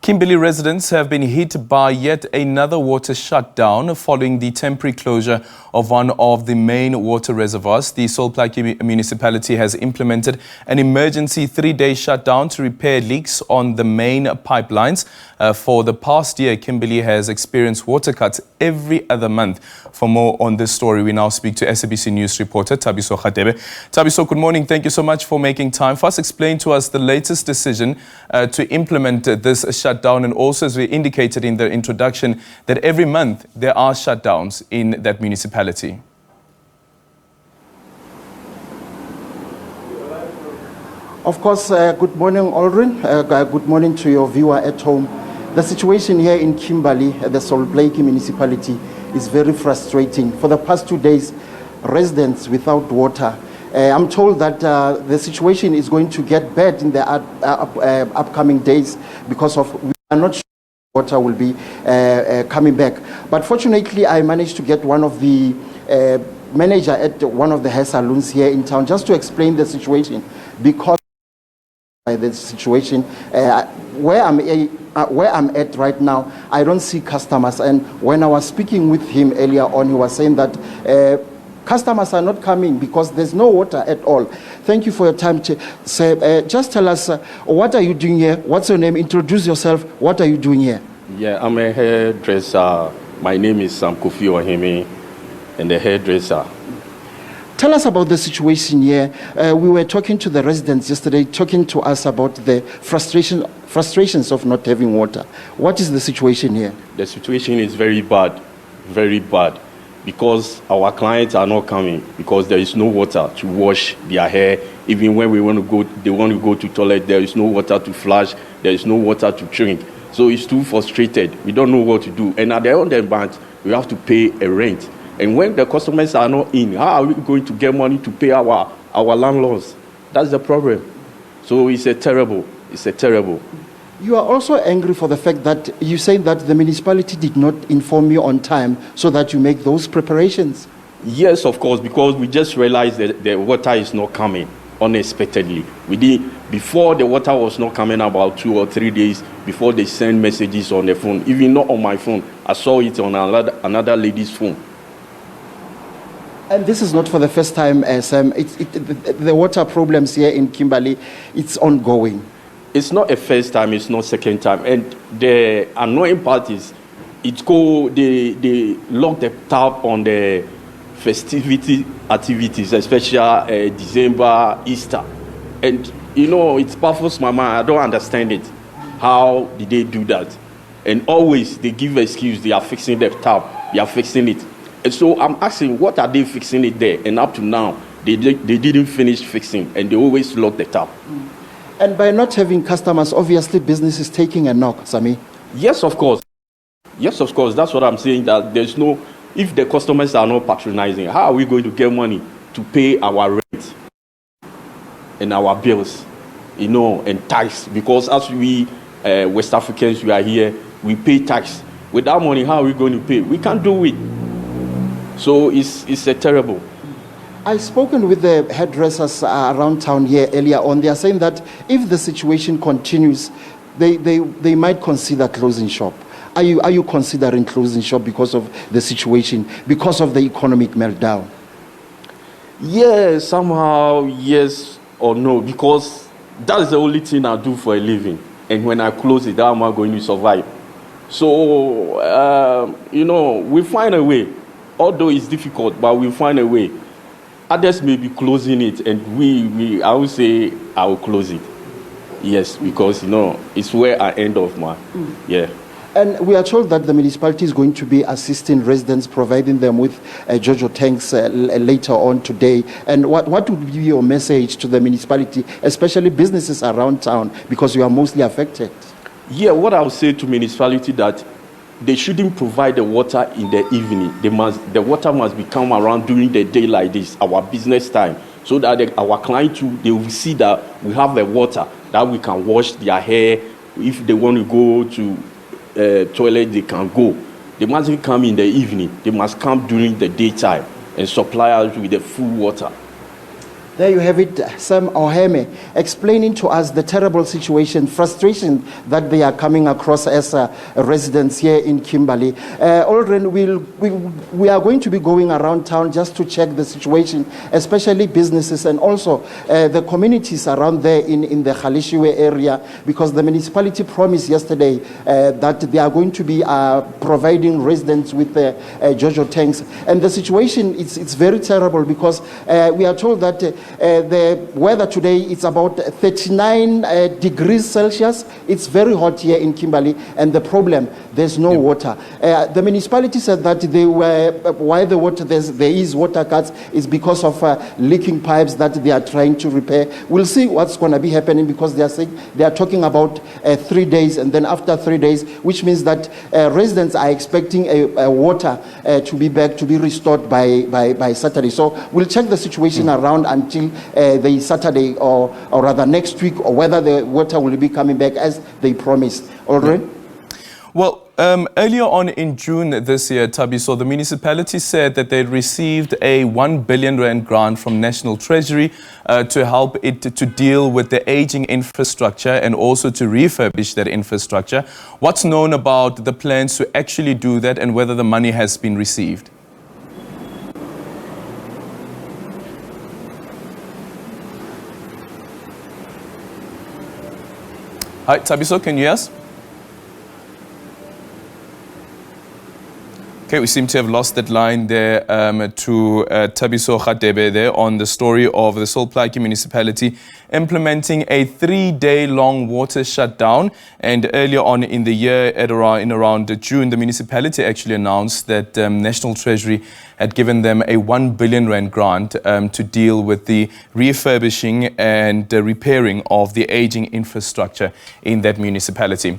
Kimberley residents have been hit by yet another water shutdown following the temporary closure of one of the main water reservoirs. The Sol Plaatje municipality has implemented an emergency 3-day shutdown to repair leaks on the main pipelines. For the past year, Kimberley has experienced water cuts every other month. For more on this story, we now speak to SABC News reporter Thabiso. Thabiso, good morning. Thank you so much for making time. First, explain to us the latest decision to implement this shutdown, and also, as we indicated in the introduction, that every month there are shutdowns in that municipality. Of course, good morning, Aldrin. Good morning to your viewer at home. The situation here in Kimberley, the Sol Plaatje municipality, is very frustrating. For the past 2 days, residents without water. I'm told that the situation is going to get bad in the upcoming days because we are not sure water will be coming back. But fortunately, I managed to get one of the manager at one of the hair salons here in town just to explain the situation, because the situation where I'm at right now, I don't see customers. And when I was speaking with him earlier on, he was saying that customers are not coming because there's no water at all. Thank you for your time. Just tell us, what are you doing here? What's your name? Introduce yourself. What are you doing here? Yeah, I'm a hairdresser. My name is Sam Kofi Ohemi, and a hairdresser. Tell us about the situation here. We were talking to the residents yesterday, talking to us about the frustrations of not having water. What is the situation here? The situation is very bad, because our clients are not coming because there is no water to wash their hair. Even when they want to go to toilet, there is no water to flush, there is no water to drink. So it's too frustrated. We don't know what to do. And at the end of the month, we have to pay a rent. And when the customers are not in, how are we going to get money to pay our landlords? That's the problem. So it's a terrible. You are also angry for the fact that you say that the municipality did not inform you on time so that you make those preparations. Yes, of course, because we just realized that the water is not coming unexpectedly. Before the water was not coming about 2 or 3 days before they send messages on the phone, even not on my phone. I saw it on another lady's phone. And this is not for the first time, Sam. The water problems here in Kimberley, it's ongoing. It's not a first time, it's not second time. And the annoying part is, they lock the tap on the festivity activities, especially December, Easter. And, it baffles my mind. I don't understand it. How did they do that? And always they give excuse, they are fixing the tap, they are fixing it. And so I'm asking, what are they fixing it there? And up to now, they didn't finish fixing, and they always lock the tap. And by not having customers, obviously business is taking a knock, Sami. Yes, of course. That's what I'm saying, that if the customers are not patronizing, how are we going to get money to pay our rent and our bills, and tax? Because as we West Africans, we are here, we pay tax. With that money, how are we going to pay? We can't do it. So it's a terrible. I've spoken with the hairdressers around town here earlier on. They are saying that if the situation continues, they might consider closing shop. Are you considering closing shop because of the situation, because of the economic meltdown? Yeah, somehow yes or no, because that is the only thing I do for a living. And when I close it, how am I going to survive? So, we find a way. Although it's difficult, but we'll find a way. Others may be closing it, and I would say I will close it. Yes, because, it's where I end off my, yeah. And we are told that the municipality is going to be assisting residents, providing them with Jojo tanks later on today. And what would be your message to the municipality, especially businesses around town, because you are mostly affected? Yeah, what I would say to municipality that they shouldn't provide the water in the evening. The water must be come around during the day like this, our business time, so that our clients too, they will see that we have the water that we can wash their hair. If they want to go to toilet, they can go. They mustn't come in the evening. They must come during the daytime and supply us with the full water. There you have it, Sam Oheme, explaining to us the terrible situation, frustration that they are coming across as residents here in Kimberley. Already we are going to be going around town just to check the situation, especially businesses and also the communities around there in the Khalishiwe area, because the municipality promised yesterday that they are going to be providing residents with Jojo tanks. And the situation, it's very terrible because we are told that the weather today is about 39 degrees Celsius. It's very hot here in Kimberley, and the problem, there's no water. The municipality said that why there is water cuts is because of leaking pipes that they are trying to repair. We'll see what's going to be happening, because they are talking about 3 days, and then after 3 days, which means that residents are expecting water to be back, to be restored by Saturday. So we'll check the situation around until the Saturday, or rather next week, or whether the water will be coming back as they promised. All right? Well, earlier on in June this year, Thabiso, the municipality said that they received a 1 billion rand grant from National Treasury to help it to deal with the aging infrastructure and also to refurbish that infrastructure. What's known about the plans to actually do that, and whether the money has been received? Hi, Thabiso, can you hear us? Okay, we seem to have lost that line there to Thabiso Radebe there on the story of the Sol Plaatje municipality implementing a 3-day-long water shutdown. And earlier on in the year, in around June, the municipality actually announced that National Treasury had given them a 1 billion rand grant to deal with the refurbishing and repairing of the aging infrastructure in that municipality.